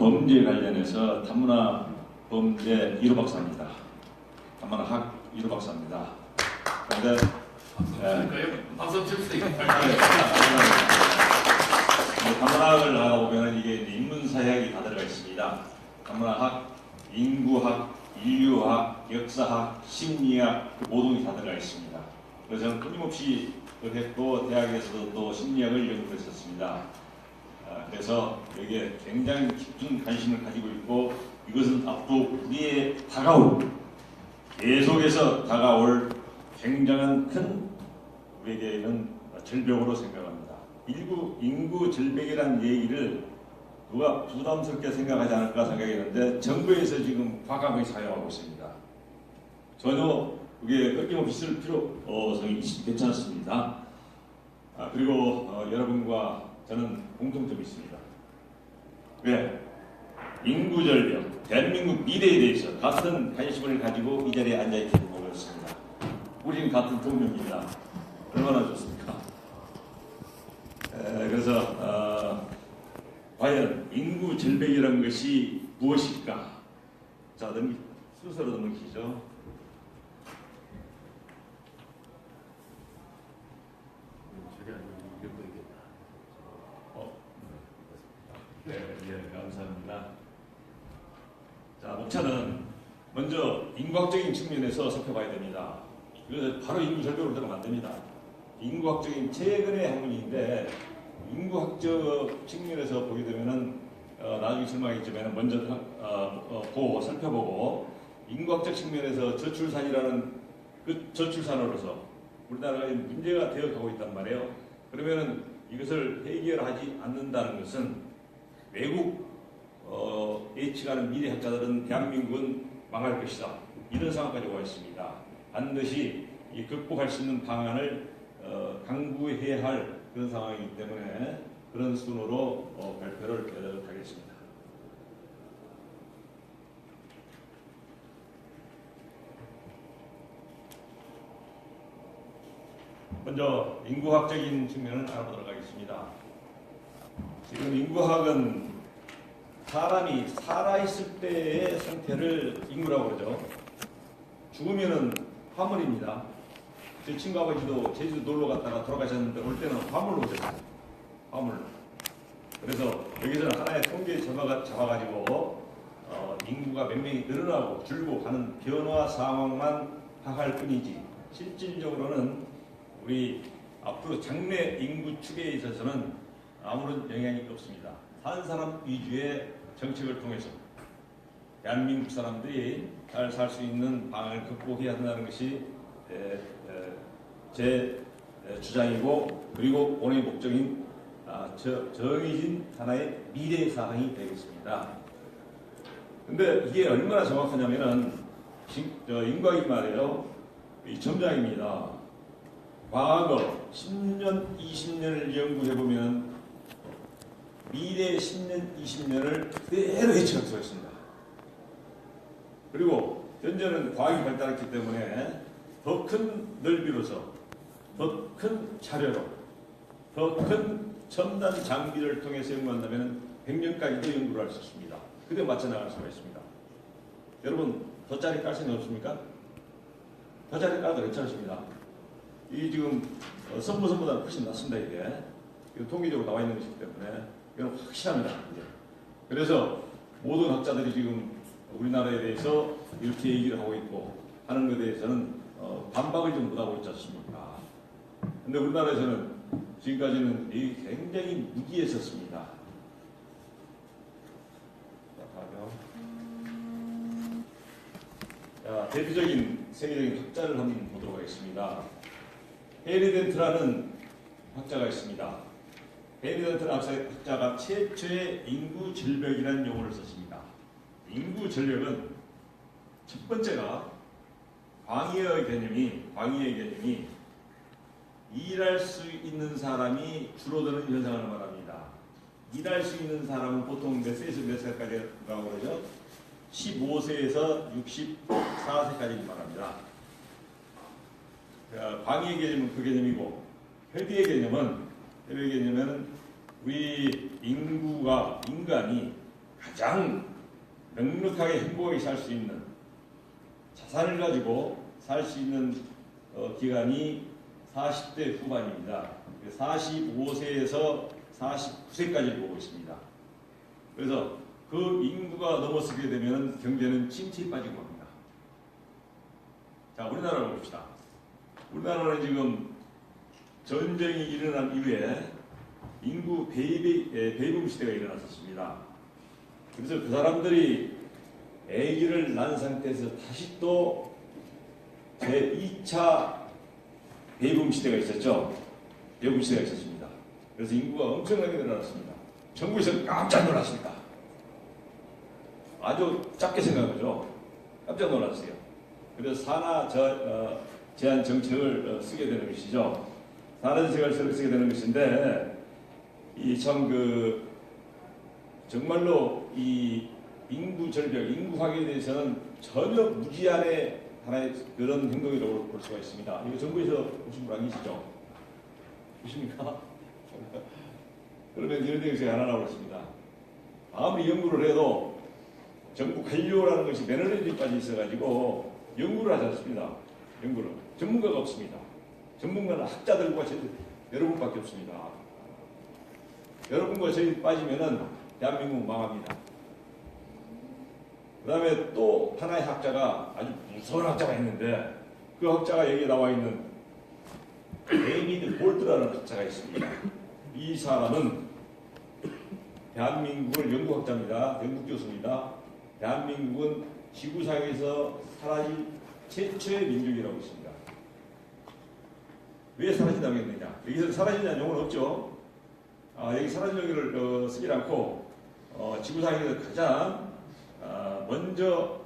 범죄 관련해서 단문화 범죄 1호 박사입니다. 단문화학 1호 박사입니다. 그런데 박수 칠 수 있어요. 단문학을 하다 보면 이게 인문사회학이 다 들어가 있습니다. 단문화학, 인구학, 인류학, 역사학, 심리학 모든 게 다 들어가 있습니다. 그래서 저는 끊임없이 했고 대학에서도 또 심리학을 연구했었습니다. 그래서 여기에 굉장히 깊은 관심을 가지고 있고 이것은 앞으로 우리의 다가올 계속해서 다가올 굉장한 큰 우리에게는 절벽으로 생각합니다. 인구 절벽이라는 얘기를 누가 부담스럽게 생각하지 않을까 생각했는데 정부에서 지금 과감하게 사용하고 있습니다. 전혀 그게 끊임없이 쓸 필요성이 괜찮습니다. 그리고 여러분과 저는 공통점이 있습니다. 왜? 인구 절벽, 대한민국 미래에 대해서 같은 관심을 가지고 이 자리에 앉아있기 모르겠습니다. 우리는 같은 동료입니다. 얼마나 좋습니까? 그래서 과연 인구 절벽이라는 것이 무엇일까? 자, 순서로 넘기죠. 네, 감사합니다. 자, 목차는 먼저 인구학적인 측면에서 살펴봐야 됩니다. 그래서 바로 인구 절벽으로 들어가면 안 됩니다. 인구학적인 최근의 학문인데 인구학적 측면에서 보게 되면은 나중에 설명하겠지만 먼저 보고 살펴보고 인구학적 측면에서 저출산이라는 그 저출산으로서 우리나라가 문제가 되어가고 있단 말이에요. 그러면은 이것을 해결하지 않는다는 것은 외국 예측하는 미래학자들은 대한민국은 망할 것이다. 이런 상황까지 와 있습니다. 반드시 극복할 수 있는 방안을 강구해야 할 그런 상황이기 때문에 그런 순으로 발표를 하겠습니다. 먼저 인구학적인 측면을 알아보도록 하겠습니다. 지금 인구학은 사람이 살아있을 때의 상태를 인구라고 그러죠. 죽으면은 화물입니다. 제 친구 아버지도 제주도 놀러 갔다가 돌아가셨는데 올 때는 화물로 오셨어요. 화물로. 그래서 여기서는 하나의 통계 잡아가지고 인구가 몇 명이 늘어나고 줄고 가는 변화 상황만 파악할 뿐이지 실질적으로는 우리 앞으로 장래 인구 축에 있어서는 아무런 영향이 없습니다. 사는 사람 위주의 정책을 통해서 대한민국 사람들이 잘 살 수 있는 방안을 극복해야 한다는 것이 제 주장이고 그리고 오늘의 목적인 정해진 하나의 미래 사항이 되겠습니다. 근데 이게 얼마나 정확하냐면은 인구학이 말이에요. 이 점장입니다. 과거 10년, 20년을 연구해보면 미래 10년, 20년을 그대로 예측할 수가 있습니다. 그리고 현재는 과학이 발달했기 때문에 더 큰 넓이로서 더 큰 자료로 더 큰 첨단 장비를 통해서 연구한다면 100년까지도 연구를 할 수 있습니다. 그때 맞춰 나갈 수가 있습니다. 여러분 덧자리 깔 생각 없습니까? 덧자리 깔도 괜찮습니다. 이 지금 선보다 훨씬 낫습니다. 이게 통계적으로 나와 있는 것이기 때문에 이건 확실합니다. 이제. 그래서 모든 학자들이 지금 우리나라에 대해서 이렇게 얘기를 하고 있고 하는 것에 대해서는 반박을 좀 못하고 있지 않습니까? 근데 우리나라에서는 지금까지는 굉장히 무기했었습니다. 자, 대표적인 세계적인 학자를 한번 보도록 하겠습니다. 헤리 덴트라는 학자가 있습니다. 헤리 덴트 학자가 최초의 인구 절벽이라는 용어를 썼습니다. 인구 절벽은 첫 번째가 광의의 개념이 일할 수 있는 사람이 줄어드는 현상을 말합니다. 일할 수 있는 사람은 보통 몇 세에서 몇 살까지라고 그러죠? 15세에서 64세까지 말합니다. 광의의 개념은 그 개념이고 회비의 개념은 우리 인간이 가장 넉넉하게 행복하게 살 수 있는 자산을 가지고 살 수 있는 기간이 40대 후반입니다. 45세에서 49세까지 보고 있습니다. 그래서 그 인구가 넘어서게 되면 경제는 침체에 빠지고 합니다. 자, 우리나라를 봅시다. 우리나라는 지금 전쟁이 일어난 이후에 인구 베이비 시대가 일어났었습니다. 그래서 그 사람들이 아기를 낳은 상태에서 다시 또 제2차 베이비 시대가 있었죠. 베이비 시대가 있었습니다. 그래서 인구가 엄청나게 늘어났습니다. 정부에서 깜짝 놀랐습니다. 아주 작게 생각하죠. 깜짝 놀랐어요. 그래서 산하 제한 정책을 쓰게 되는 것이죠. 산하 정책을 쓰게 되는 것인데 이 참 정말로 이 인구 절벽, 인구 확에 대해서는 전혀 무지한의 하나의 그런 행동이라고 볼 수가 있습니다. 이거 정부에서 보신 분 아니시죠? 보십니까? 그러면 이런 데서 제가 하나 나오겠습니다. 아무리 연구를 해도 정부 관료라는 것이 매너리즘까지 있어가지고 연구를 하지 않습니다. 연구를. 전문가가 없습니다. 전문가는 학자들과 여러분밖에 없습니다. 여러분과 저희 빠지면은 대한민국 망합니다. 그 다음에 또 하나의 학자가 아주 무서운 학자가 있는데 그 학자가 여기에 나와 있는 데이비드 볼트라는 학자가 있습니다. 이 사람은 대한민국을 연구학자입니다. 연구 교수입니다. 대한민국은 지구상에서 사라질 최초의 민족이라고 있습니다. 왜 사라진다고 했느냐? 여기서 사라진다는 용어는 없죠. 여기 사라진 용어를 쓰지 않고 지구상에서 가장 먼저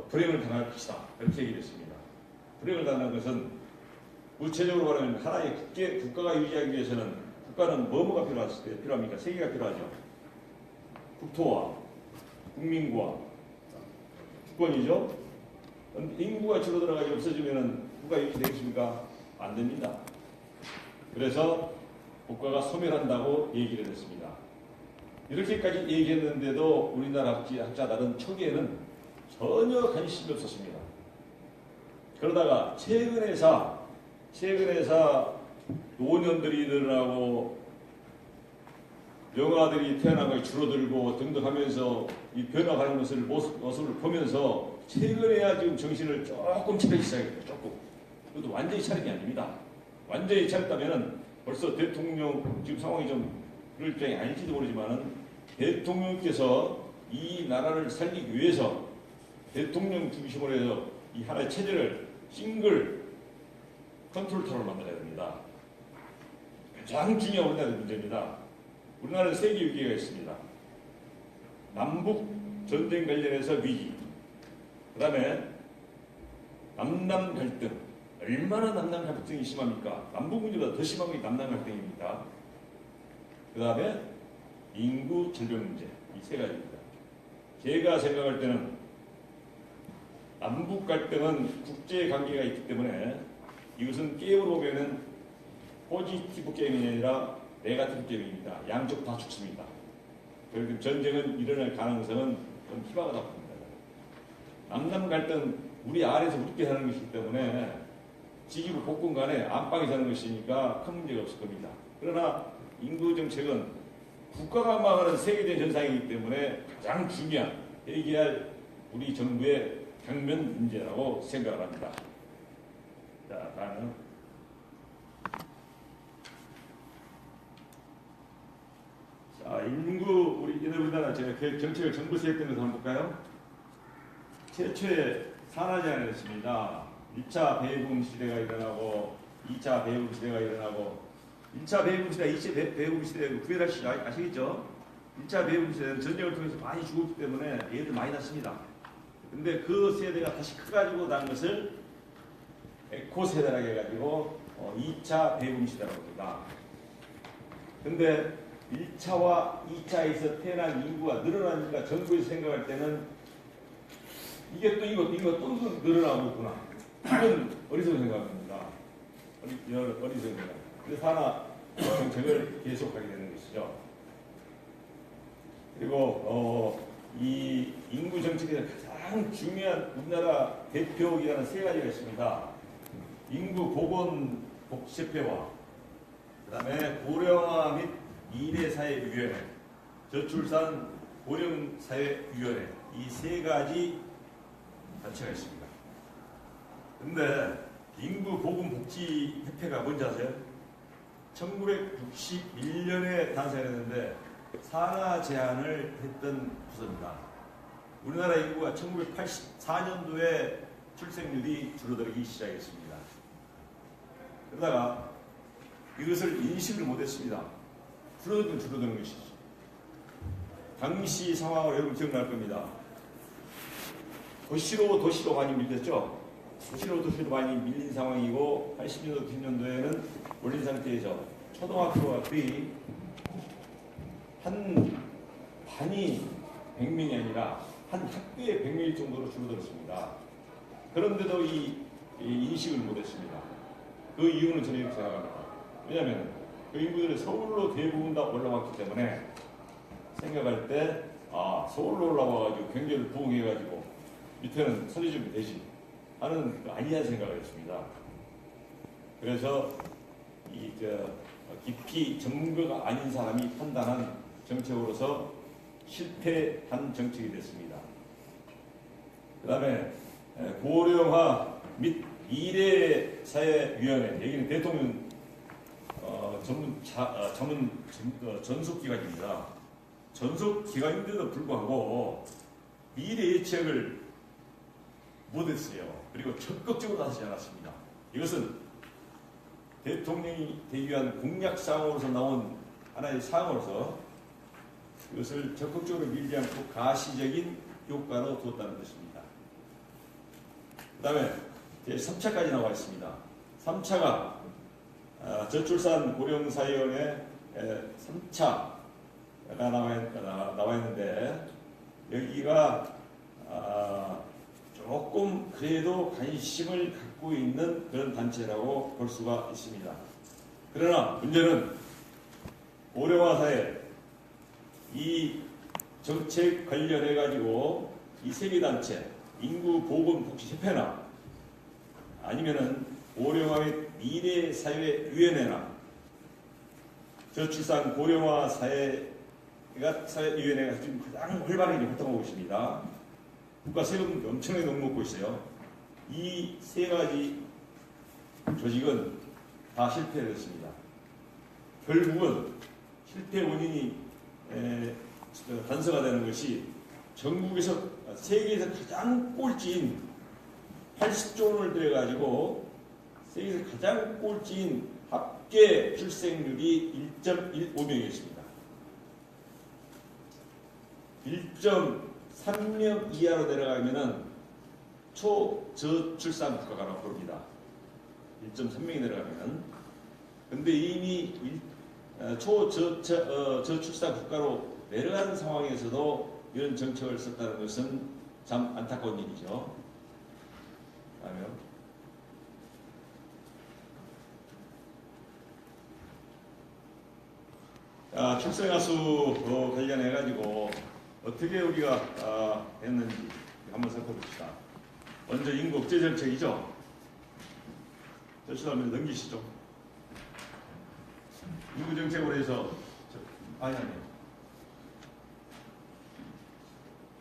불행을 당할 것이다. 그렇게 얘기했습니다. 불행을 당하는 것은 구체적으로 말하면 하나의 국가가 유지하기 위해서는 국가는 뭐가 필요합니까? 세 개가 필요하죠. 국토와 국민과 주권이죠. 인구가 줄어들어가지고 없어지면 국가 유지되겠습니까? 안 됩니다. 그래서 국가가 소멸한다고 얘기를 했습니다. 이렇게까지 얘기했는데도 우리나라 학자들은 초기에는 전혀 관심이 없었습니다. 그러다가 최근에서 노년들이 늘어나고 영아들이 태어난 것이 줄어들고 등등 하면서 이 변화하는 모습을 보면서 최근에야 지금 정신을 조금 차리기 시작했어요. 조금. 그것도 완전히 차린 게 아닙니다. 완전히 차렸다면은 벌써 대통령 지금 상황이 좀 그럴 입장이 아닐지도 모르지만은 대통령께서 이 나라를 살리기 위해서 대통령 중심으로 해서 이 하나의 체제를 싱글 컨트롤 타워를 만들어야 됩니다. 가장 중요한 우리나라의 문제입니다. 우리나라는 세 개의 위기가 있습니다. 남북 전쟁 관련해서 위기, 그 다음에 남남 갈등, 얼마나 남남 갈등이 심합니까? 남북 문제보다 더 심한 게 남남 갈등입니다. 그 다음에 인구 절벽 문제, 이 세 가지입니다. 제가 생각할 때는 남북 갈등은 국제 관계가 있기 때문에 이것은 게임으로 보면은 포지티브 게임이 아니라 네거티브 게임입니다. 양쪽 다 죽습니다. 그리고 전쟁은 일어날 가능성은 좀 희박하다 봅니다. 남남 갈등, 우리 아래에서 우습게 사는 것이기 때문에 지기부 복근 간에 안방에 사는 것이니까 큰 문제가 없을 겁니다. 그러나 인구 정책은 국가가 망하는 세계적인 현상이기 때문에 가장 중요한 해결할 우리 정부의 당면 문제라고 생각을 합니다. 자, 다음은 인구 우리나라 제가 정책을 정부 세획되면서 한번 볼까요? 최초의 산하 제한을 했습니다. 1차 배분 시대가 일어나고 2차 배분 시대가 일어나고 1차 배분 시대, 2차 배분 시대 구별할 수 아시겠죠? 1차 배분 시대는 전쟁을 통해서 많이 죽었기 때문에 애들 많이 났습니다. 근데 그 세대가 다시 커가지고 난 것을 에코 세대라고 해가지고 2차 배분 시대라고 합니다. 근데 1차와 2차에서 태어난 인구가 늘어나니까 정부에서 생각할 때는 이게 또 이거 또 늘어나고 있구나. 이건 어리석은 생각입니다. 어리석은 생각. 그래서 하나 정책을 계속하게 되는 것이죠. 그리고 이 인구 정책에서 가장 중요한 우리나라 대표 기관은 세 가지가 있습니다. 인구 보건 복지협회와 그다음에 고령화 및 미래사회위원회, 저출산 고령사회위원회 이 세 가지 단체가 있습니다. 그런데 인구보건복지협회가 뭔지 아세요? 1961년에 탄생했는데 산하 제한을 했던 부서입니다. 우리나라 인구가 1984년도에 출생률이 줄어들기 시작했습니다. 그러다가 이것을 인식을 못했습니다. 줄어드는 것이죠. 당시 상황을 여러분 기억날 겁니다. 도시로 많이 밀렸죠. 도시로 많이 밀린 상황이고 80년도, 90년도에는 원린 상태에서 초등학교가 거의 한 반이 100명이 아니라 한 학교에 100명일 정도로 줄어들었습니다. 그런데도 이 인식을 못했습니다. 그 이유는 저는 이렇게 생각합니다. 왜냐하면 그 인구들이 서울로 대부분 다 올라왔기 때문에 생각할 때 서울로 올라와가지고 경제를 부흥해가지고 밑에는 선리점이 되지 하는 아니한 생각을 했습니다. 그래서 깊이 전문가가 아닌 사람이 판단한 정책으로서 실패한 정책이 됐습니다. 그 다음에 고령화 및 미래사회위원회, 여기는 대통령 전속기관입니다. 전속기관인데도 불구하고 미래 예측을 못했어요. 그리고 적극적으로 나서지 않았습니다. 이것은 대통령이 되기 위한 공약사항으로서 나온 하나의 사항으로서 이것을 적극적으로 밀지 않고 가시적인 효과로 두었다는 것입니다. 그 다음에 3차까지 나와 있습니다. 3차가 저출산 고령사회위원회 3차가 나와 있는데 여기가 조금 그래도 관심을 갖고 있는 그런 단체라고 볼 수가 있습니다. 그러나 문제는 고령화 사회 이 정책 관련해 가지고 이 세계단체 인구보건복지협회나 아니면은 고령화 및 미래사회위원회나 저출산 고령화 사회위원회가 지금 가장 활발하게 활동하고 있습니다. 국가 세금 엄청나게 넘먹고 있어요. 이 세 가지 조직은 다 실패했습니다. 결국은 실패 원인이 단서가 되는 것이 전국에서 세계에서 가장 꼴찌인 80조 원을 들여가지고 세계에서 가장 꼴찌인 합계 출생률이 1.15명이었습니다. 1.3명 이하로 내려가면은 초저출산 국가라고 부릅니다. 1.3명이 내려가면. 근데 이미 저출산 국가로 내려가는 상황에서도 이런 정책을 썼다는 것은 참 안타까운 일이죠. 다음에 출생아수 관련해가지고 어떻게 우리가 했는지 한번 살펴봅시다. 먼저 인구 억제 정책이죠. 저시다면 넘기시죠. 인구 정책으로 해서 아니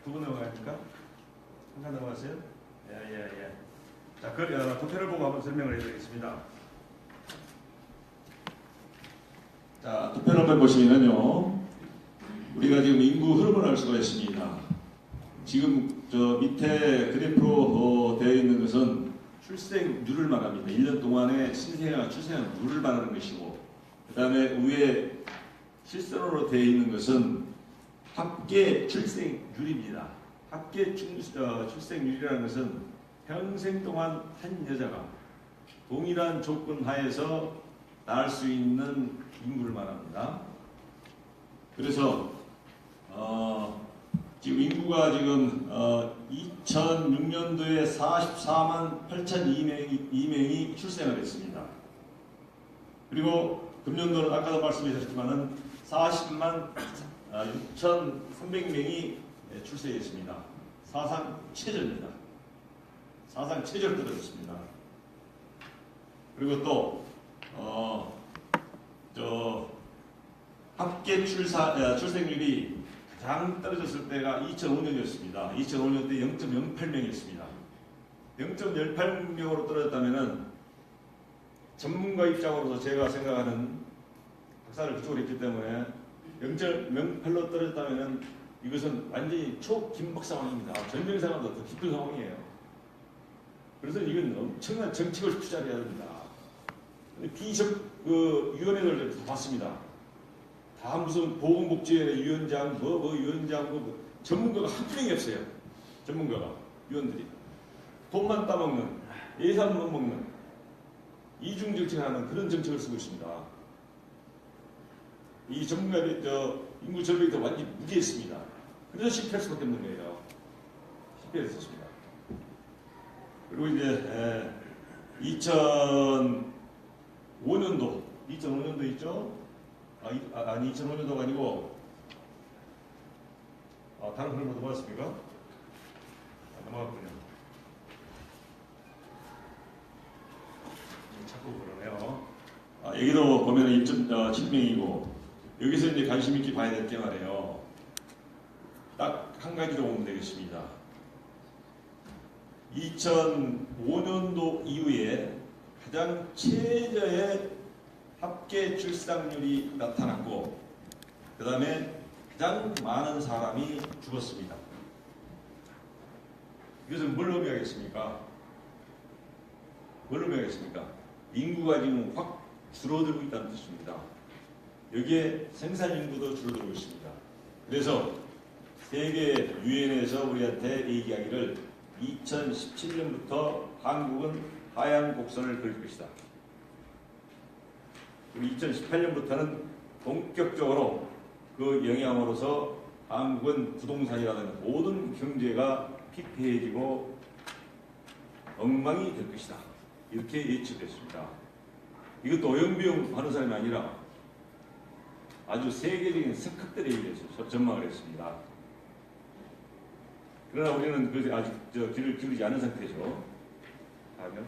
두 분 넘어가니까 한 칸 넘어가세요. 예. 자, 도표를 보고 한번 설명을 해드리겠습니다. 자, 도표를 한번 보시면요, 우리가 지금 인구 흐름을 알 수가 있습니다. 지금 저 밑에 그래프로 되어 있는 것은 출생률을 말합니다. 1년 동안의 신생아 출생률을 말하는 것이고, 그 다음에 위에 실선으로 되어 있는 것은 합계 출생률입니다. 합계 출생률이라는 것은 평생 동안 한 여자가 동일한 조건 하에서 낳을 수 있는 인구를 말합니다. 그래서 지금 인구가 지금 2006년도에 44만 8,002명이 출생을 했습니다. 그리고 금년도는 아까도 말씀드렸지만은 40만 6,300명이 출세했습니다. 사상 최저입니다. 사상 최저를 떨어졌습니다. 그리고 또 합계 출생률이 가장 떨어졌을 때가 2005년이었습니다. 2005년 때 0.08명이었습니다. 0.18명으로 떨어졌다면은 전문가 입장으로서 제가 생각하는 박사를 그쪽으로 했기 때문에 0.08로 떨어졌다면은 이것은 완전히 초긴박 상황입니다. 전쟁 상황보다 더 깊은 상황이에요. 그래서 이건 엄청난 정책을 투자를 해야 됩니다. 위원회들 다 봤습니다. 다 무슨 보건복지위원회 위원장, 위원장, 전문가가 한 명이 없어요. 전문가가, 위원들이. 돈만 따먹는, 예산만 먹는, 이중정책을 하는 그런 정책을 쓰고 있습니다. 이 전문가들이 인구 절벽이 더 완전히 무지했습니다. 그래서 실패할 수밖에 없는 거예요. 실패했었습니다. 그리고 이제 2005년도 있죠? 아니 2005년도가 아니고 다른 흐름으로 넘어갔습니까? 넘어갔군요. 자꾸 그러네요. 여기도 보면 1.7명이고 여기서 이제 관심 있게 봐야 될 게 말이에요. 딱 한 가지로 보면 되겠습니다. 2005년도 이후에 가장 최저의 합계 출산율이 나타났고 그 다음에 가장 많은 사람이 죽었습니다. 이것은 뭘 의미하겠습니까? 뭘 의미하겠습니까? 인구가 지금 확 줄어들고 있다는 뜻입니다. 여기에 생산 인구도 줄어들고 있습니다. 그래서 세계 유엔에서 우리한테 얘기하기를 2017년부터 한국은 하향 곡선을 그릴 것이다. 그리고 2018년부터는 본격적으로 그 영향으로서 한국은 부동산이라든가 모든 경제가 피폐해지고 엉망이 될 것이다. 이렇게 예측됐습니다. 이것도 오영비용 하는 사람이 아니라 아주 세계적인 스카들에 의해서 전망을 했습니다. 그러나 우리는 아직 귀를 기울이지 않은 상태죠. 다음요.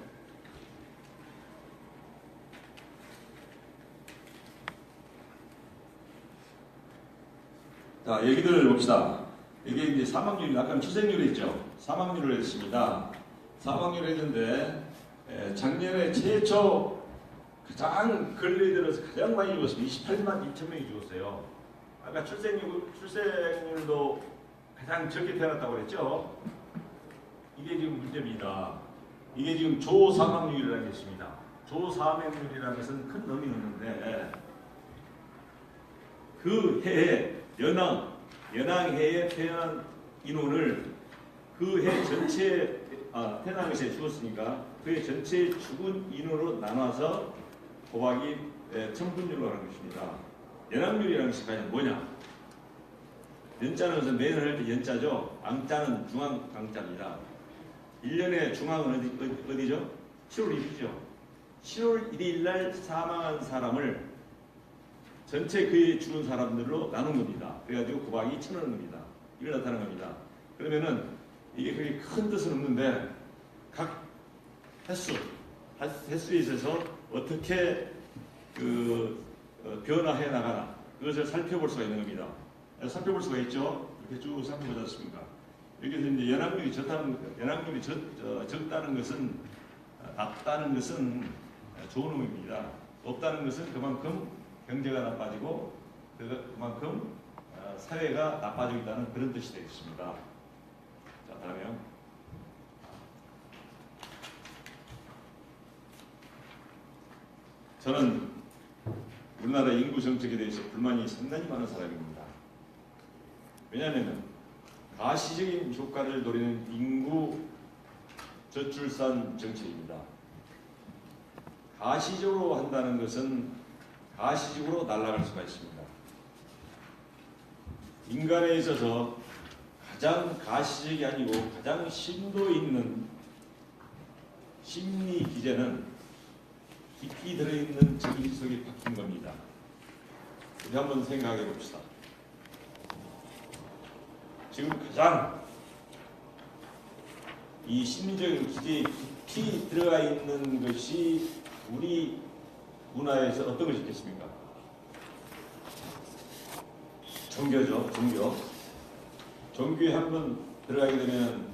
자, 얘기들 봅시다. 이게 이제 사망률이, 아까 출생률이 있죠. 사망률을 했습니다. 사망률을 했는데, 작년에 최초 가장 근래에 들어서 가장 많이 죽었습니다. 28만 2천 명이 죽었어요. 아까 출생률도 가장 적게 태어났다고 그랬죠. 이게 지금 문제입니다. 이게 지금 조사망률이라는 게 있습니다. 조사망률이라는 것은 큰 의미는 없는데, 그 해에 연항해에 태어난 인원을 그 해 전체 태어난 것에 죽었으니까 그 해 전체 죽은 인원으로 나눠서 곱하기 천분율로 하는 것입니다. 연항률이라는 것이 과연 뭐냐? 연자는 것은 매년 할 때 연자죠. 앙자는 중앙 앙자입니다. 1년의 중앙은 어디죠? 7월 1일이죠. 7월 1일 날 사망한 사람을 전체 그에 죽은 사람들로 나눈 겁니다. 그래가지고 곱하기 1000을 겁니다. 이걸 나타낸 겁니다. 그러면은 이게 그렇게 큰 뜻은 없는데 각 횟수에 있어서 어떻게 변화해 나가나 그것을 살펴볼 수가 있는 겁니다. 살펴볼 수가 있죠. 이렇게 쭉 살펴보지 않습니까? 여기서 이제 연합률이 적다는 것은 낮다는 것은 좋은 의미입니다. 높다는 것은 그만큼 경제가 나빠지고 그만큼 사회가 나빠지고 있다는 그런 뜻이 되겠습니다. 자, 다음에요. 저는 우리나라 인구 정책에 대해서 불만이 상당히 많은 사람입니다. 왜냐하면 가시적인 효과를 노리는 인구 저출산 정책입니다. 가시적으로 한다는 것은 가시적으로 날아갈 수가 있습니다. 인간에 있어서 가장 가시적이 아니고 가장 심도 있는 심리 기제는 깊이 들어있는 정신 속에 박힌 겁니다. 우리 한번 생각해 봅시다. 지금 가장 이 심리적인 기제에 깊이 들어가 있는 것이 우리 문화에서 어떤 것이 있겠습니까? 종교죠, 종교. 종교에 한번 들어가게 되면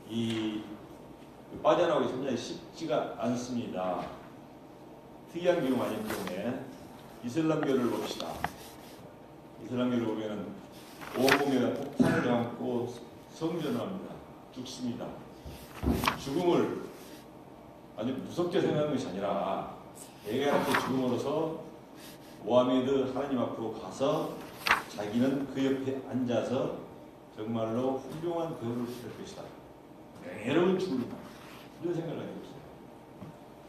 이 빠져나오기 굉장히 쉽지가 않습니다. 특이한 경우가 아니기 때문에 이슬람교를 봅시다. 이슬람교를 보면은 온몸에 폭탄을 안고 성전을 합니다. 죽습니다. 죽음을 아주 무섭게 생각하는 것이 아니라 내가 이렇게 죽음으로써 모하메드 하나님 앞으로 가서 자기는 그 옆에 앉아서 정말로 훌륭한 대우를 받을 것이다. 매로운 죽음이다. 이런 생각을 하고 있어요.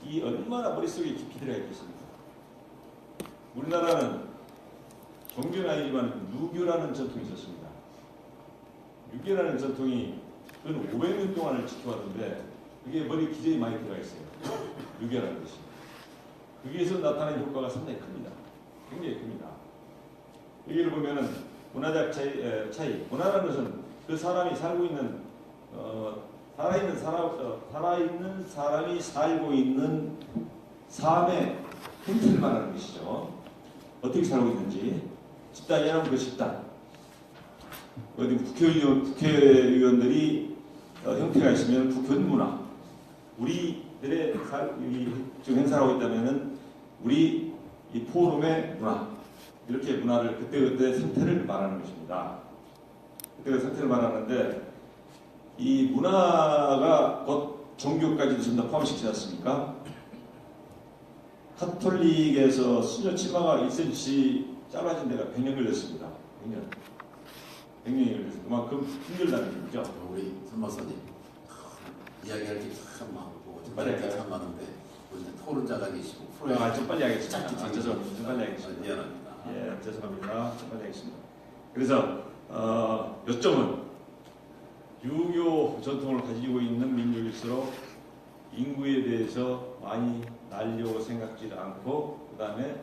이 얼마나 머릿속에 깊이 들어가 있겠습니까? 우리나라는 종교는 아니지만 유교라는 전통이 있었습니다. 유교라는 전통이 근 500년 동안을 지켜왔는데 그게 머리 기저에 많이 들어가 있어요. 유교라는 것이. 거기에서 나타나는 효과가 상당히 큽니다. 굉장히 큽니다. 여기를 보면은 문화적 차이. 문화라는 것은 그 사람이 살고 있는 살아있는 사람이 살고 있는 삶의 형태를 말하는 것이죠. 어떻게 살고 있는지. 집단이라면 그 집단. 어디 국회의원들이 형태가 있으면 국회의원 문화. 우리들의 지금 행사를 하고 있다면은 우리 이 포럼의 문화. 이렇게 문화를 그때그때 상태를 말하는 것입니다. 그때그 상태를 말하는데 이 문화가 곧 종교까지도 전부 다 포함시키지 않습니까? 카톨릭에서 수녀 치마가 1cm 짧아진 데가 100년 걸렸습니다. 100년이 걸렸어요. 그만큼 힘들다는 얘기죠. 우리 선마사님 이야기할 게 참 많고 빨리 참 많은데 우리 토론자가 계시고 좀 빨리 하겠습니다. 죄송합니다. 좀 빨리 하겠습니다. 미안합니다. 예, 죄송합니다. 좀 빨리 하겠습니다. 그래서 요점은 유교 전통을 가지고 있는 민족일수록 인구에 대해서 많이 날려고 생각지를 않고 그 다음에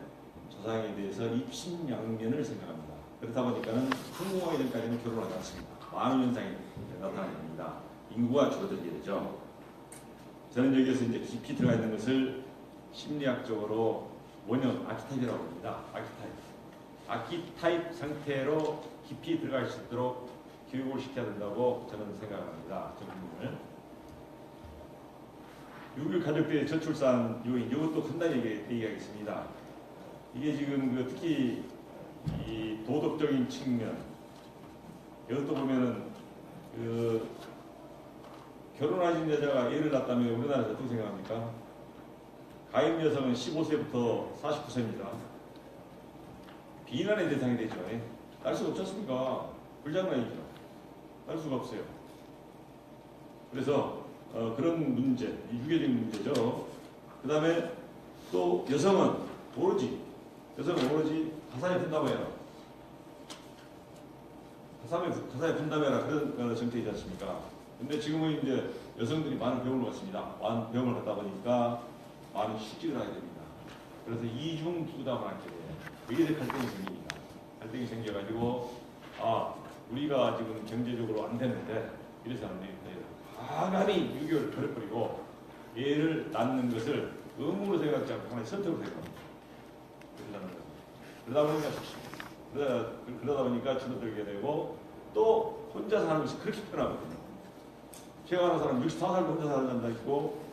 조상에 대해서 입신양면을 생각합니다. 그렇다 보니까는 성공하기 전까지는 결혼하지 않습니다. 많은 현상이 나타납니다. 인구가 줄어들게 되죠. 저는 여기에서 이제 깊이 들어가 있는 것을 심리학적으로 원형 아키타입이라고 합니다. 아키타입 상태로 깊이 들어갈 수 있도록 교육을 시켜야 된다고 저는 생각합니다. 저 부분을. 유교 가족들의 저출산 요인, 이것도 간단히 얘기하겠습니다. 이게 지금 특히 이 도덕적인 측면, 이것도 보면은 결혼하신 여자가 애를 낳았다면 우리나라에서 어떻게 생각합니까? 가임 여성은 15세부터 49세입니다. 비난의 대상이 되죠. 딸 수가 없지 않습니까? 불장난이죠. 딸 수가 없어요. 그래서 그런 문제, 유교적인 문제죠. 그 다음에 또 여성은 오로지 가사에 분담해라. 가사에 분담해라. 그런 정책이지 않습니까? 근데 지금은 이제 여성들이 많은 병을 받습니다. 많은 병을 받다 보니까 많은 휴직을 하게 됩니다. 그래서 이중 부담을 하게 돼요. 여기에 대해 갈등이 생깁니다. 갈등이 생겨가지고 우리가 지금 경제적으로 안 되는데 이래서 안 되겠다. 과감히 유교를 버려버리고 얘를 낳는 것을 의무로 생각하지 않고 하나의 선택으로 생각합니다. 그러다 보니까 줄어들게 되고 또 혼자 사는 것이 그렇게 편하거든요. 제가 아는 사람 64살도 혼자 사는 사람도 있고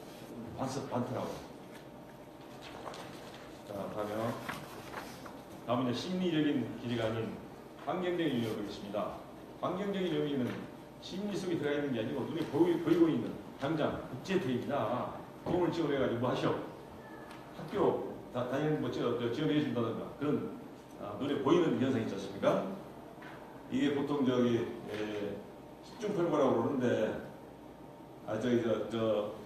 많더라고요. 자, 다음은 이제 심리적인 기제가 아닌 환경적인 요인을 보겠습니다. 환경적인 요인은 심리 속에 들어가 있는 게 아니고 눈에 보이고 있는 당장 국제대입이나 돈을 지원해가지고 뭐 하셔. 학교 다니는 뭐 지원해 준다든가 그런 눈에 보이는 현상이 있지 않습니까? 이게 보통 집중평가라고 그러는데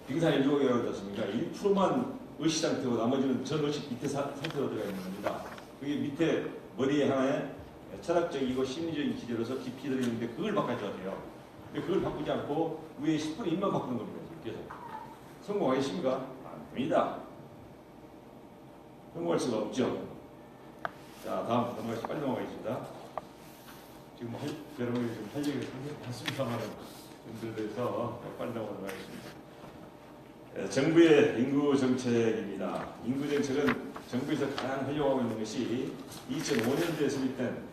빙산 일조각이라고 하지 않습니까? 1%만 의식 상태고 나머지는 전 의식 밑에 상태로 들어가 있는 겁니다. 그게 밑에 머리에 하나에 철학적이고 심리적인 기제로서 깊이 들어있는데 그걸 바꿔줘야 돼요. 근데 그걸 바꾸지 않고 위에 10분의 1만 바꾸는 겁니다. 그래서 성공하겠습니까? 안 됩니다. 성공할 수가 없죠. 자, 다음 넘어가겠습니다. 빨리 넘어가겠습니다. 지금 여러분이 좀 할 얘기가 상당히 많습니다만 좀 들어서 빨리 나오도록 하겠습니다. 정부의 인구 정책입니다. 인구 정책은 정부에서 가장 하려고 하고 있는 것이 2005년도에 설립된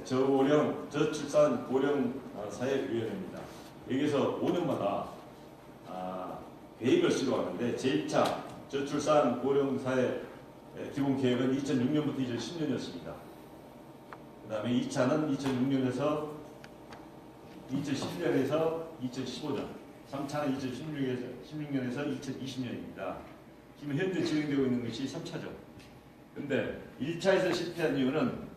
저출산 고령 사회위원회입니다. 여기서 5년마다 계획을 시도하는데 제1차 저출산 고령 사회 기본 계획은 2006년부터 2010년이었습니다. 그 다음에 2차는 2006년에서 2011년에서 2015년, 3차는 2016년에서 2020년입니다. 지금 현재 진행되고 있는 것이 3차죠. 근데 1차에서 실패한 이유는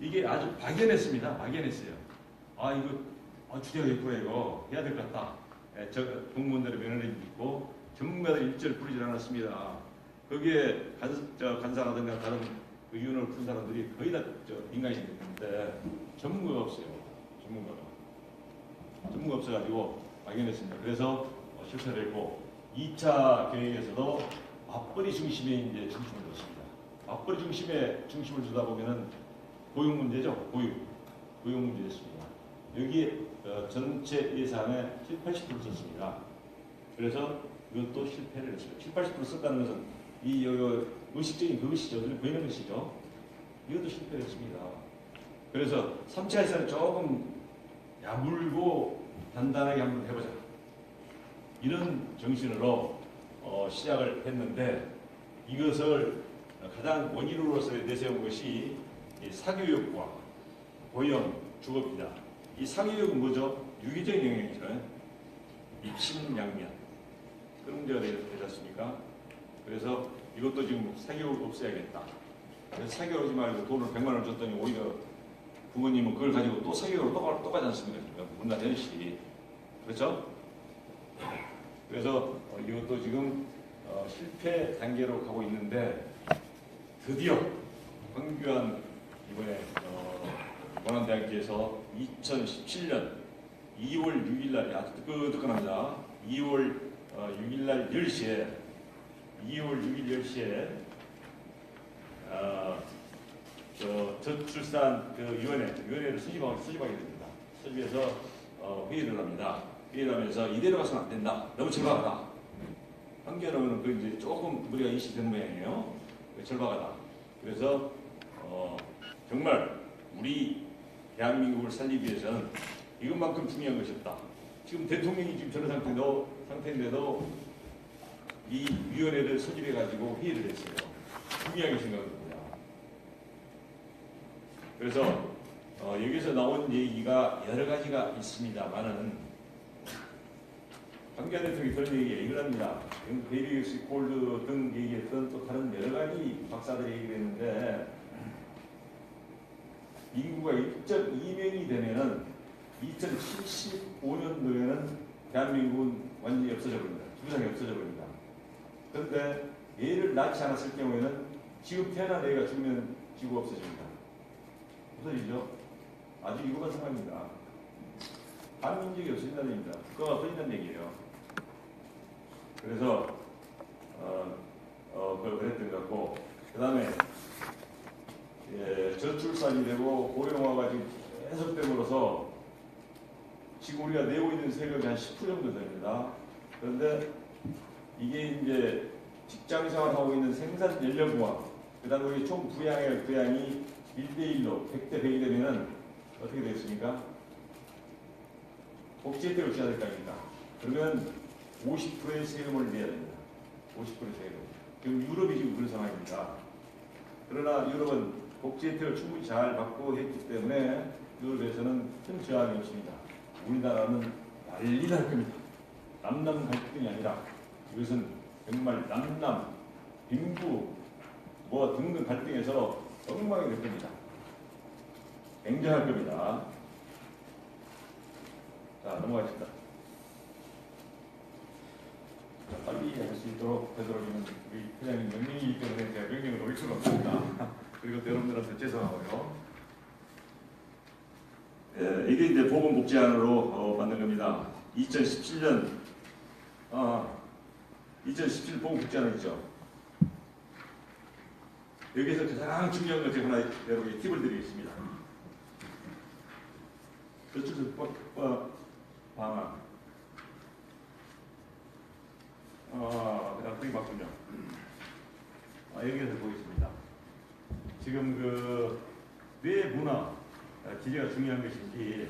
이게 아주 막연했습니다. 막연했어요. 이거 주대하겠구나, 이거 해야 될 것 같다. 저 공무원들의 면허를 믿고 전문가들 일절 부르지 않았습니다. 거기에 간사라든가 다른 의견을 푼 사람들이 거의 다 민간인들인데 전문가가 없어요. 전문가 없어가지고 막연했습니다. 그래서 실패를 했고 2차 계획에서도 맞벌이 중심에 이제 중심을 뒀습니다. 맞벌이 중심에 중심을 두다 보면은 고용 문제죠. 고용 문제였습니다. 여기에 전체 예산의 70~80% 썼습니다. 그래서 이것도 실패를 했어요. 70~80% 썼다는 것은 이 의식적인 그것이죠. 보이는 것이죠. 이것도 실패를 했습니다. 그래서 3차에서는 조금 야물고 단단하게 한번 해보자. 이런 정신으로 시작을 했는데 이것을 가장 원인으로서 내세운 것이 사교육과 고용, 주거입니다. 이 사교육은 뭐죠? 유기적인 영역이죠. 입신양면. 그런 문제가 되지 않습니까? 그래서 이것도 지금 사교육 없애야겠다. 그래서 사교육 하지 말고 돈을 100만 원을 줬더니 오히려 부모님은 그걸 가지고 또 사교육으로 또 가지 않습니까? 문화되는 시. 그렇죠? 그래서 이것도 지금 실패 단계로 가고 있는데 드디어 황교안 이번에 원안대학교에서 2017년 2월 6일 날 아주 뜨끈뜨끈합니다. 2월 6일 날 10시에 2월 6일 10시에 저출산 위원회를 수집하게 됩니다. 수집해서 회의를 합니다. 회의를 하면서 이대로 가서는 안 된다. 너무 절박하다. 한겨울은 그 이제 조금 우리가 인식된 모양이에요. 절박하다. 그래서 정말 우리 대한민국을 살리기 위해서는 이것만큼 중요한 것이 없다. 지금 대통령이 지금 저런 상태인데도 이 위원회를 소집해가지고 회의를 했어요. 중요하게 생각합니다. 그래서 여기서 나온 얘기가 여러 가지가 있습니다만은 황교안 대통령이 그런 얘기에 이걸 합니다. 베이비엑스 골드 등 얘기했던 또 다른 여러 가지 박사들이 얘기를 했는데 인구가 1.2명이 되면은 2075년도에는 대한민국은 완전히 없어져 버립니다. 지구상에 없어져 버립니다. 그런데 애를 낳지 않았을 경우에는 지금 태어난 애가 죽으면 지구가 없어집니다. 없어지죠? 아주 위험한 상황입니다. 반민족이 없어진다는 얘기입니다. 국가가 없어진다는 얘기예요. 그래서 그걸 그랬던 것 같고 그 다음에 저출산이 되고 고령화가 지금 계속됨으로써 지금 우리가 내고 있는 세금이 한 10% 정도 됩니다. 그런데 이게 이제 직장 생활하고 있는 생산 연령과 그 다음에 우리 총 부양의 부양이 1대1로 100대 100이 되면은 어떻게 되겠습니까? 복지 혜택을 줘야 될 거 아닙니까? 그러면 50%의 세금을 내야 됩니다. 50%의 세금. 지금 유럽이 지금 그런 상황입니다. 그러나 유럽은 복지 혜택을 충분히 잘 받고 했기 때문에 유럽에서는 큰 저항이 없습니다. 우리나라는 난리 날 겁니다. 남남 갈등이 아니라 이것은 정말 남남, 빈부 뭐 등등 갈등에서 엉망이 될 겁니다. 굉장할 겁니다. 자, 넘어가겠습니다. 자, 빨리 할 수 있도록 되도록이면 우리 회장님 명령이기 때문에 제가 명령을 올릴 수가 없습니다. 그리고 여러분들한테 죄송하고요. 이게 이제 보건복지안으로 만든 겁니다. 2017 보건복지안이죠. 여기서 가장 중요한 것 중에 하나 여러분께 팁을 드리겠습니다. 저출산 특법 방안. 그다음 여기 맞군요. 여기에서 보겠습니다. 지금 그 뇌 문화 기제가 중요한 것인지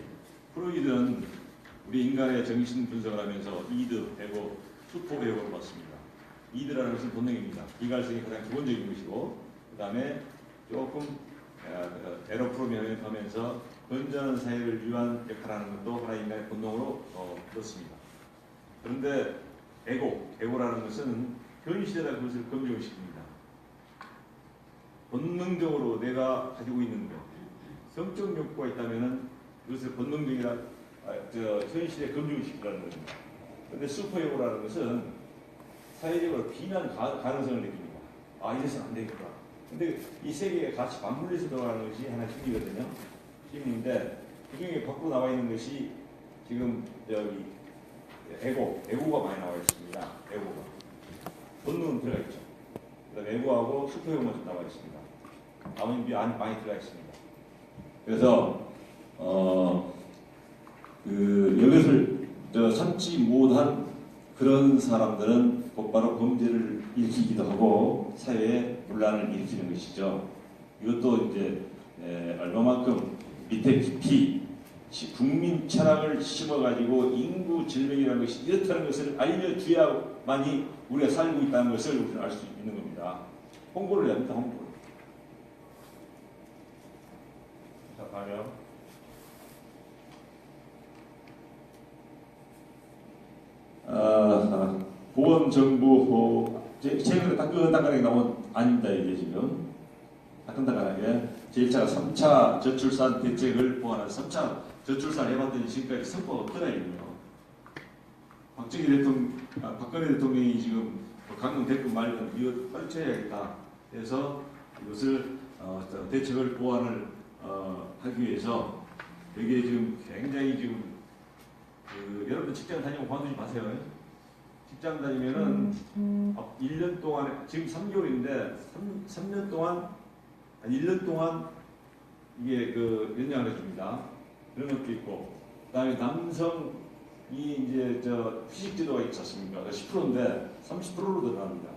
프로이드는 우리 인간의 정신 분석을 하면서 이드, 에고, 슈퍼 에고를 봤습니다. 이드라는 것은 본능입니다. 이갈성이 가장 기본적인 것이고, 그 다음에 조금 에러 프로그램을 하면서 건전한 사회를 위한 역할하는 것도 하나의 인간의 본능으로 넣습니다. 그런데 에고라는 것은 현실에다 그것을 검증시킵니다. 본능적으로 내가 가지고 있는 것, 성적 욕구가 있다면은 그것을 본능적이라 현실에 검증을 시키라는 겁니다. 그런데 슈퍼에고라는 것은 사회적으로 비난 가능성을 느낍니다. 이래서는 안 되겠다. 근데 이 세 개가 같이 맞물려서 들어가는 것이 하나의 힘이거든요. 힘인데 그 중에 밖으로 나와 있는 것이 지금 여기 에고가 많이 나와 있습니다. 에고가 본능은 들어가 있죠. 그다음에 에고하고 슈퍼에고만 좀 나와 있습니다. 나머지 많이 들어가 있습니다. 그래서 이것을 참지 못한 그런 사람들은 곧바로 범죄를 일으키기도 하고 사회에 분란을 일으키는 것이죠. 이것도 이제 얼마만큼 밑에 깊이 국민 철학을 심어가지고 인구 질병이라는 것이 이렇다는 것을 알려줘야만이 우리가 살고 있다는 것을 우리는 알 수 있는 겁니다. 홍보를 해야 합니다. 홍보를. 자, 다음에요. 보건정보 최근에 따끈따끈하게 나온 아닙니다. 이게 지금 따끈따끈하게 제1차가 3차 저출산 대책을 보완한 3차 저출산 해봤더니 지금까지 성과가 없더라고요. 박근혜 대통령이 지금 강릉 대권 말면 이거 빨리 쳐야겠다 해서 이것을 대책을 보완을 하기 위해서 여기에 지금 굉장히 지금 여러분 직장 다니고 관두지 마세요. 직장 다니면은 1년 동안 지금 3개월인데 3년 동안 1년 동안 이게 연장을 해줍니다. 그런 것도 있고, 그다음에 남성이 이제 휴식제도가 있지 않습니까? 10%인데 30%로 늘어납니다.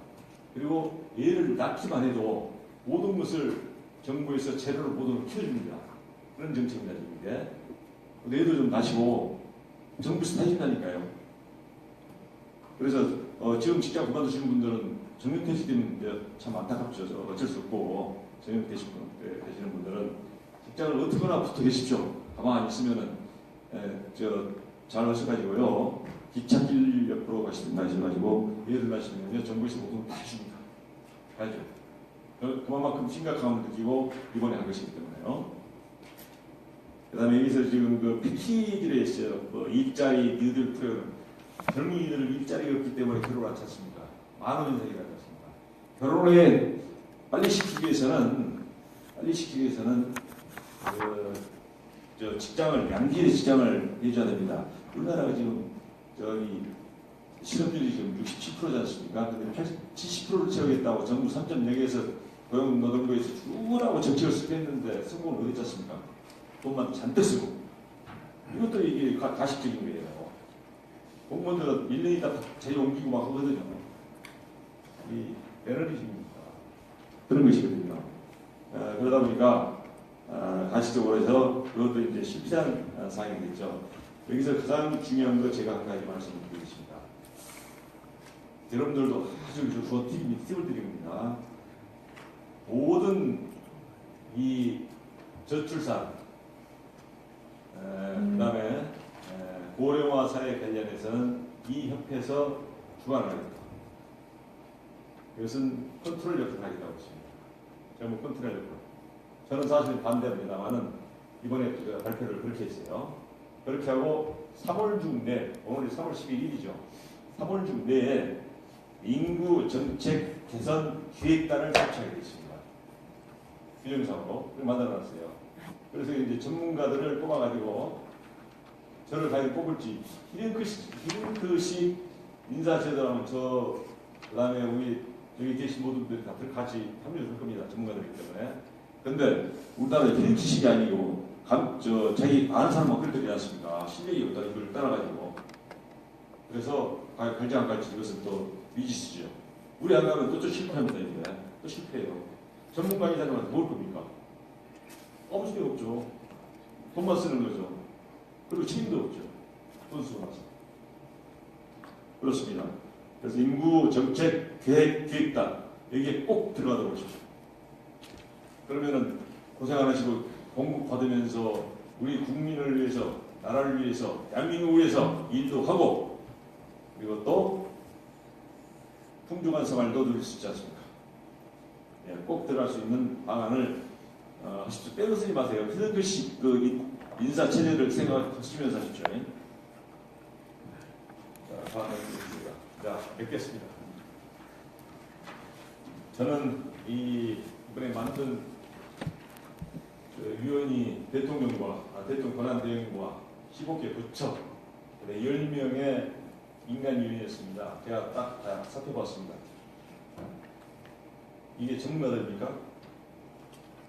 그리고 애를 낳기만 해도 모든 것을 정부에서 재료를 모두 키워줍니다. 그런 정책입니다. 이게 애도 좀 낳으시고 정부에서 해준다니까요. 그래서 지금 직장 그만두시는 분들은 정년퇴직 때문에 참 안타깝죠. 어쩔 수 없고 정년퇴직 되시는 분들은 직장을 어떻게나 붙어 계십시오. 가만히 있으면은 잘 하셔가지고요. 기찻길 옆으로 가셔가지고 예를 나시면요 정부에서 모든 다 해줍니다. 알죠? 그만큼 심각함을 느끼고 이번에 한 것이기 때문에요. 그다음에 여기서 지금 PT들에 있어요. 일자리 니들 프로그램. 젊은이들은 일자리가 없기 때문에 결혼을 하지 않습니까? 많은 인생이 하지 않습니까? 결혼을 빨리 시키기 위해서는 양질의 직장을 해줘야 됩니다. 우리나라가 지금 실업률이 지금 67%지 않습니까? 근데 70%를 채우겠다고 정부 3.0에서 고용노동부에서 쭉하고 정책을 쓰겠는데 성공을 못 했지 않습니까? 돈만 잔뜩 쓰고. 이것도 이게 가식적인 거예요. 공무원들은 1년 있다 자리 옮기고 막 하거든요. 이 매너리즘입니다. 그런 것이거든요. 그러다 보니까 가시적으로 해서 그것도 이제 실패한 상황이 됐죠. 여기서 가장 중요한 거 제가 한 가지 말씀드리겠습니다. 여러분들도 아주 좋은 팁을 드립니다. 모든 이 저출산, 그 다음에 고령화 사회 관련해서는 이 협회에서 주관을 하겠다. 이것은 컨트롤 역할을 하겠다고 했습니다. 전부 컨트롤 역할. 저는 사실 반대합니다만은 이번에 발표를 그렇게 했어요. 그렇게 하고 3월 중 내, 오늘이 3월 11일이죠. 3월 중 내에 인구 정책 개선 기획단을 설치하게 됐습니다. 규정상으로 만들어놨어요. 그래서 이제 전문가들을 뽑아가지고 저를 과연 뽑을지 히링크식 인사제도라면 그다음에 우리 여기 계신 모든 분들이 다 같이 합류할 겁니다. 전문가들이기 때문에. 근데 우리나라 히링크식이 아니고 자기 아는 사람만 끌어들이지 않습니까? 실력이 없다 이걸 따라가지고. 그래서 갈지 안 갈지 이것은 또 미지수죠. 우리 안 가면 또 실패합니다. 이제 또 실패해요. 전문가 기자님한테 뭘 겁니까? 아무 소리 없죠. 돈만 쓰는 거죠. 그리고 책임도 없죠. 돈 쓰고 나서. 그렇습니다. 그래서 인구 정책 기획단 여기에 꼭 들어가도록 하십시오. 그러면은 고생 안 하시고 공급 받으면서 우리 국민을 위해서, 나라를 위해서, 대한민국을 위해서 일도 하고, 그리고 또 풍족한 생활도 누릴 수 있지 않습니까? 예, 꼭 들어갈 수 있는 방안을 하십시오. 빼놓지 마세요. 그것이 인사 체제를 생각하시면서 하십시오. 자, 다음 드리겠습니다. 자, 뵙겠습니다. 저는 이번에 만든 위원이 대통령 권한대행과 15개 부처 10명의 민간위원이었습니다. 제가 딱 다 살펴봤습니다. 이게 전문가들입니까?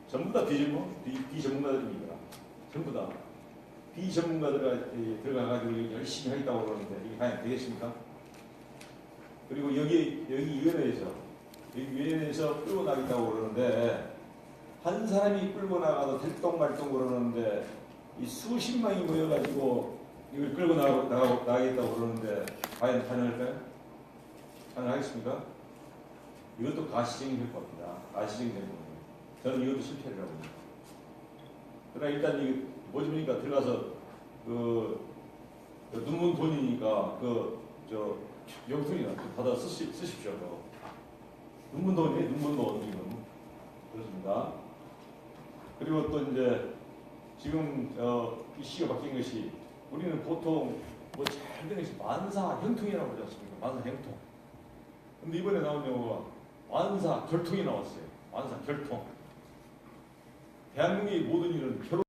전부 다 비전문가들입니다. 전부 다 비전문가들이 들어가가지고 열심히 하겠다고 그러는데 이게 과연 되겠습니까? 그리고 여기 위원회에서 끌고 나가겠다고 그러는데 한 사람이 끌고 나가도 들똥말똥 그러는데 이 수십만이 모여가지고 이걸 끌고 나가겠다고 그러는데 과연 가능할까요? 가능하겠습니까? 이것도 가시적인 효과입니다. 가시적인 효과입니다. 저는 이것도 실패라고 봅니다. 그러나 일단 이 뭐지 보니까 들어가서 눈문 돈이니까 영통이나 받아 쓰십시오. 눈문 돈이에요. 눈문 돈 지금 그렇습니다. 그리고 또 이제 지금 이슈가 바뀐 것이 우리는 보통 뭐 잘 되는 것이 만사 형통이라고 하지 않습니까? 만사 형통. 근데 이번에 나온 영화가 만사 결통이 나왔어요. 만사 결통. 대한민국의 모든 일은 결혼